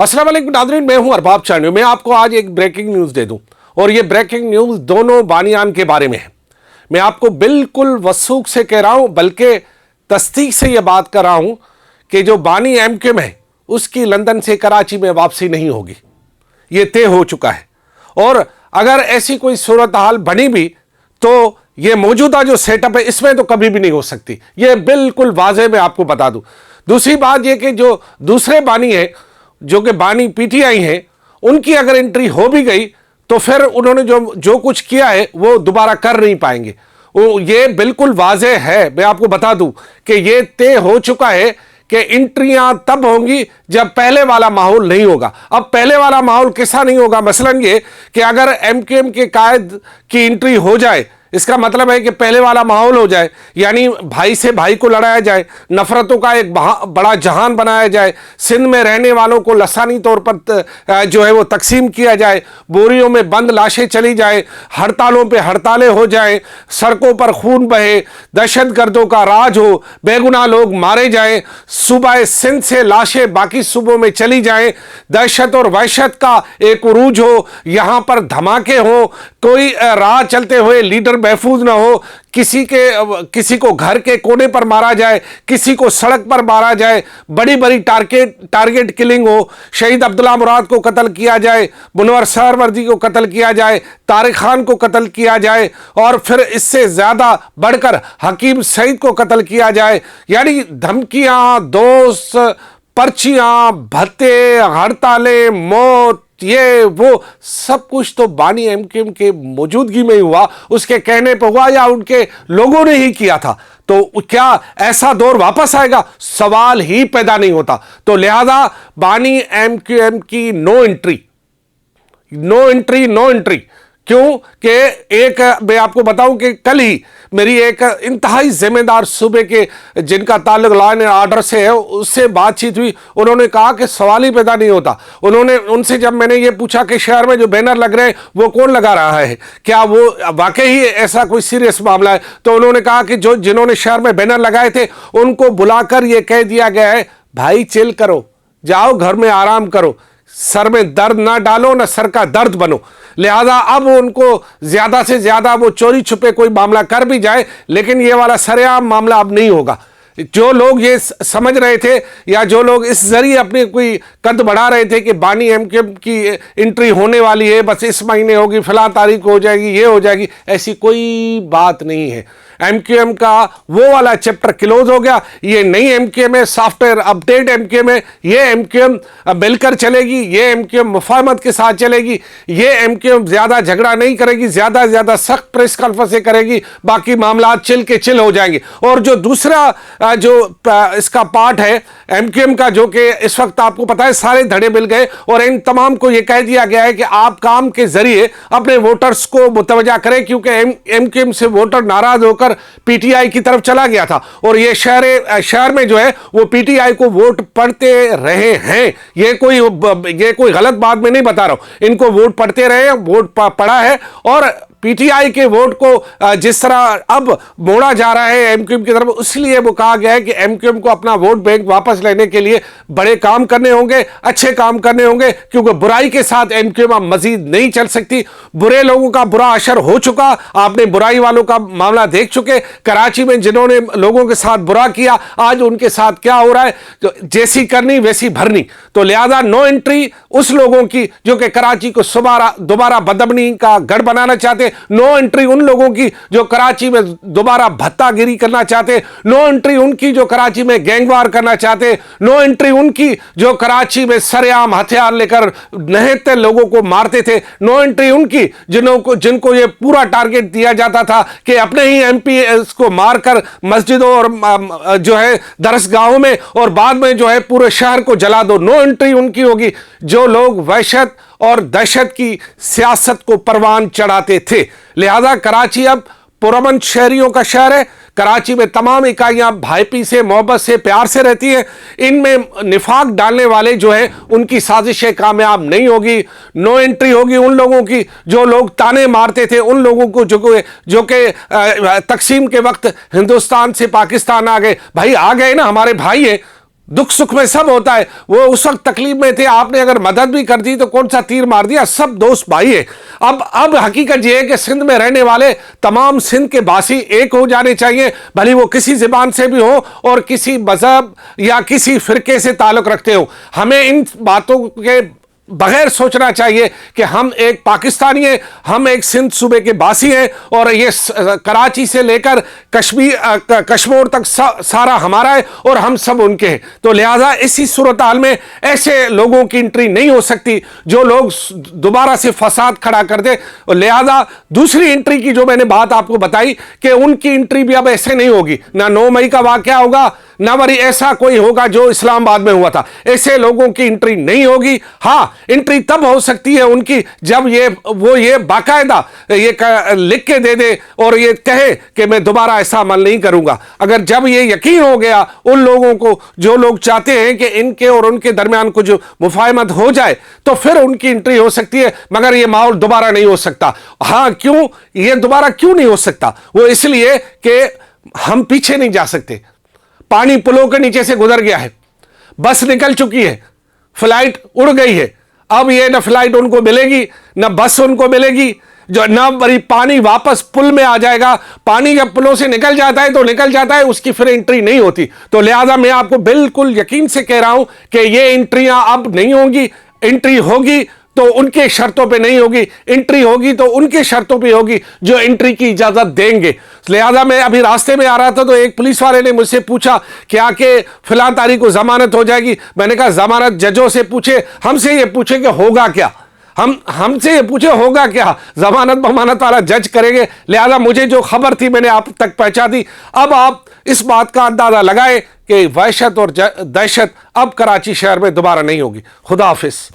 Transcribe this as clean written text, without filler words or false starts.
अस्सलाम वालेकुम नाज़रीन, मैं हूं अरबाब चांडी। मैं आपको आज एक ब्रेकिंग न्यूज़ दे दूं और ये ब्रेकिंग न्यूज़ दोनों बानियान के बारे में है। मैं आपको बिल्कुल वसूख से कह रहा हूं, बल्कि तस्दीक से यह बात कर रहा हूं कि जो बानी एमक्यूएम है उसकी लंदन से कराची में वापसी नहीं होगी। ये तय हो चुका है और अगर ऐसी कोई सूरत हाल बनी भी तो ये मौजूदा जो सेटअप है इसमें तो कभी भी नहीं हो सकती। ये बिल्कुल वाज़ेह मैं आपको बता दूं। दूसरी बात यह कि जो दूसरे बानी है, जो कि बानी पीटीआई हैं, उनकी अगर एंट्री हो भी गई तो फिर उन्होंने जो कुछ किया है वो दोबारा कर नहीं पाएंगे। वो ये बिल्कुल वाज़ेह है, मैं आपको बता दूं कि ये तय हो चुका है कि एंट्रियां तब होंगी जब पहले वाला माहौल नहीं होगा। अब पहले वाला माहौल कैसा नहीं होगा? मसलन ये कि अगर एमक्यूएम के कायद की एंट्री हो जाए, इसका मतलब है कि पहले वाला माहौल हो जाए, यानी भाई से भाई को लड़ाया जाए, नफरतों का एक बड़ा जहान बनाया जाए, सिंध में रहने वालों को लसानी तौर पर जो है वो तकसीम किया जाए, बोरियों में बंद लाशें चली जाए, हड़तालों पे हड़तालें हो जाए, सड़कों पर खून बहे, दहशतगर्दों का राज हो, बेगुनाह लोग मारे जाएं, सूबा सिंध से लाशें बाकी सूबों में चली जाएं, दहशत और वहशत का एक उरूज हो, यहाँ पर धमाके हो, कोई राह चलते हुए लीडर महफूज ना हो, किसी को घर के कोने पर मारा जाए, किसी को सड़क पर मारा जाए, बड़ी बड़ी टारगेट किलिंग हो, शहीद अब्दुल्ला मुराद को कत्ल किया जाए, मुनव्वर सहरवर्दी को कत्ल किया जाए, तारिक खान को कत्ल किया जाए और फिर इससे ज्यादा बढ़कर हकीम सईद को कत्ल किया जाए। यानी धमकियां, दोस्त, पर्चियां, भत्ते, हड़तालें, मौत, ये वो सब कुछ तो बानी एमक्यूएम के मौजूदगी में ही हुआ, उसके कहने पर हुआ या उनके लोगों ने ही किया था। तो क्या ऐसा दौर वापस आएगा? सवाल ही पैदा नहीं होता। तो लिहाजा बानी एमक्यूएम की no entry, no entry, no entry. क्यों कि एक मैं आपको बताऊं कि कल ही मेरी एक इंतहाई जिम्मेदार सूबे के जिनका ताल्लुक लॉ एंड ऑर्डर से है उससे बातचीत हुई। उन्होंने कहा कि सवाल ही पैदा नहीं होता। उनसे जब मैंने ये पूछा कि शहर में जो बैनर लग रहे हैं वो कौन लगा रहा है, क्या वो वाकई ही ऐसा कोई सीरियस मामला है, तो उन्होंने कहा कि जिन्होंने शहर में बैनर लगाए थे उनको बुलाकर ये कह दिया गया है, भाई चिल करो, जाओ घर में आराम करो, सर में दर्द ना डालो, ना सर का दर्द बनो। लिहाजा अब उनको ज्यादा से ज्यादा वो चोरी छुपे कोई मामला कर भी जाए, लेकिन ये वाला सरेआम मामला अब नहीं होगा। जो लोग ये समझ रहे थे या जो लोग इस जरिए अपनी कोई कद बढ़ा रहे थे कि बानी एमक्यूएम की एंट्री होने वाली है, बस इस महीने होगी, फला तारीख हो जाएगी, ये हो जाएगी, ऐसी कोई बात नहीं है। एमक्यूएम का वो वाला चैप्टर क्लोज हो गया। ये नई एमक्यूएम है, सॉफ्टवेयर अपडेट एमक्यूएम है। ये एमक्यूएम मिलकर चलेगी, ये एमक्यूएम मुफाहमत के साथ चलेगी, ये एमक्यूएम ज्यादा झगड़ा नहीं करेगी, ज्यादा से ज्यादा सख्त प्रेस कॉन्फ्रेंस करेगी, बाकी मामला चिल के चिल हो जाएंगे। और जो दूसरा जो इसका पार्ट है एमक्यूएम का, जो कि इस वक्त आपको पता है सारे धड़े मिल गए और इन तमाम को यह कह दिया गया है कि आप काम के जरिए अपने वोटर्स को मुतवज्जा करें, क्योंकि एमक्यूएम से वोटर नाराज होकर पीटीआई की तरफ चला गया था और ये शहर में जो है वो पीटीआई को वोट पड़ते रहे हैं। ये कोई गलत बात मैं नहीं बता रहा हूं, इनको वोट पड़ते रहे, वोट पड़ा है और पीटीआई के वोट को जिस तरह अब मोड़ा जा रहा है एमक्यूएम की तरफ, इसलिए वो कहा गया है कि एमक्यूएम को अपना वोट बैंक वापस लेने के लिए बड़े काम करने होंगे, अच्छे काम करने होंगे, क्योंकि बुराई के साथ एमक्यूएम अब मजीद नहीं चल सकती। बुरे लोगों का बुरा असर हो चुका, आपने बुराई वालों का मामला देख चुके। कराची में जिन्होंने लोगों के साथ बुरा किया, आज उनके साथ क्या हो रहा है, तो जैसी करनी वैसी भरनी। तो लिहाजा नो एंट्री उस लोगों की जो कि कराची को दोबारा बदअमनी का गढ़ बनाना चाहते, नो एंट्री उन लोगों की जो कराची में दोबारा भत्तागिरी करना चाहते, नो एंट्री उनकी जो कराची में गैंगवार करना चाहते, नो एंट्री उनकी जो कराची में सरेआम हथियार लेकर नहते लोगों को मारते थे, नो एंट्री उनकी जिनको ये पूरा टारगेट दिया जाता था कि अपने ही एमपी को मारकर मस्जिदों और जो है दरसगाहों में और बाद में जो है पूरे शहर को जला दो। नो एंट्री उनकी होगी जो लोग वहशत और दहशत की सियासत को परवान चढ़ाते थे। लिहाजा कराची अब पुरअमन शहरियों का शहर है। कराची में तमाम इकाइयां भाईपी से, मोहब्बत से, प्यार से रहती हैं। इनमें निफाक डालने वाले जो है उनकी साजिशें कामयाब नहीं होगी। नो एंट्री होगी उन लोगों की जो लोग ताने मारते थे, उन लोगों को जो कि तकसीम के वक्त हिंदुस्तान से पाकिस्तान आ गए। भाई आ गए ना, हमारे भाई हैं, दुख सुख में सब होता है। वो उस वक्त तकलीफ में थे, आपने अगर मदद भी कर दी तो कौन सा तीर मार दिया, सब दोस्त भाई है। अब हकीकत यह है कि सिंध में रहने वाले तमाम सिंध के बासी एक हो जाने चाहिए, भले वो किसी ज़बान से भी हो और किसी मजहब या किसी फिरके से ताल्लुक़ रखते हो। हमें इन बातों के बगैर सोचना चाहिए कि हम एक पाकिस्तानी हैं, हम एक सिंध सूबे के बासी हैं और ये कराची से लेकर कश्मीर तक सारा हमारा है और हम सब उनके हैं। तो लिहाजा इसी सूरत हाल में ऐसे लोगों की एंट्री नहीं हो सकती जो लोग दोबारा से फसाद खड़ा कर दे। और लिहाजा दूसरी एंट्री की जो मैंने बात आपको बताई कि उनकी एंट्री भी अब ऐसे नहीं होगी, ना 9 मई का वाकया होगा, ना वरी ऐसा कोई होगा जो इस्लामाबाद में हुआ था। ऐसे लोगों की एंट्री नहीं होगी। हाँ, एंट्री तब हो सकती है उनकी जब ये बाकायदा ये लिख के दे दे और ये कहे कि मैं दोबारा ऐसा अमल नहीं करूंगा। अगर जब ये यकीन हो गया उन लोगों को, जो लोग चाहते हैं कि इनके और उनके दरमियान कुछ मुफाहमत हो जाए, तो फिर उनकी एंट्री हो सकती है, मगर ये माहौल दोबारा नहीं हो सकता। हाँ, क्यों ये दोबारा क्यों नहीं हो सकता? वो इसलिए कि हम पीछे नहीं जा सकते। पानी पुलों के नीचे से गुजर गया है, बस निकल चुकी है, फ्लाइट उड़ गई है। अब ये न फ्लाइट उनको मिलेगी न बस उनको मिलेगी, जो न बड़ी पानी वापस पुल में आ जाएगा। पानी जब पुलों से निकल जाता है तो निकल जाता है, उसकी फिर एंट्री नहीं होती। तो लिहाजा मैं आपको बिल्कुल यकीन से कह रहा हूं कि ये एंट्रियां अब नहीं होंगी। एंट्री होगी तो उनके शर्तों पे नहीं होगी, एंट्री होगी तो उनके शर्तों पे होगी जो एंट्री की इजाजत देंगे। लिहाजा मैं अभी रास्ते में आ रहा था तो एक पुलिस वाले ने मुझसे पूछा कि आके फिलहां तारीख को जमानत हो जाएगी। मैंने कहा जमानत जजों से पूछे, हमसे ये पूछे कि होगा क्या, हमसे ये पूछे होगा क्या, जमानत बमानत वाला जज करेंगे। लिहाजा मुझे जो खबर थी मैंने आप तक पहुंचा दी। अब आप इस बात का अंदाजा लगाए कि वहशत और दहशत अब कराची शहर में दोबारा नहीं होगी। खुदा हाफिज।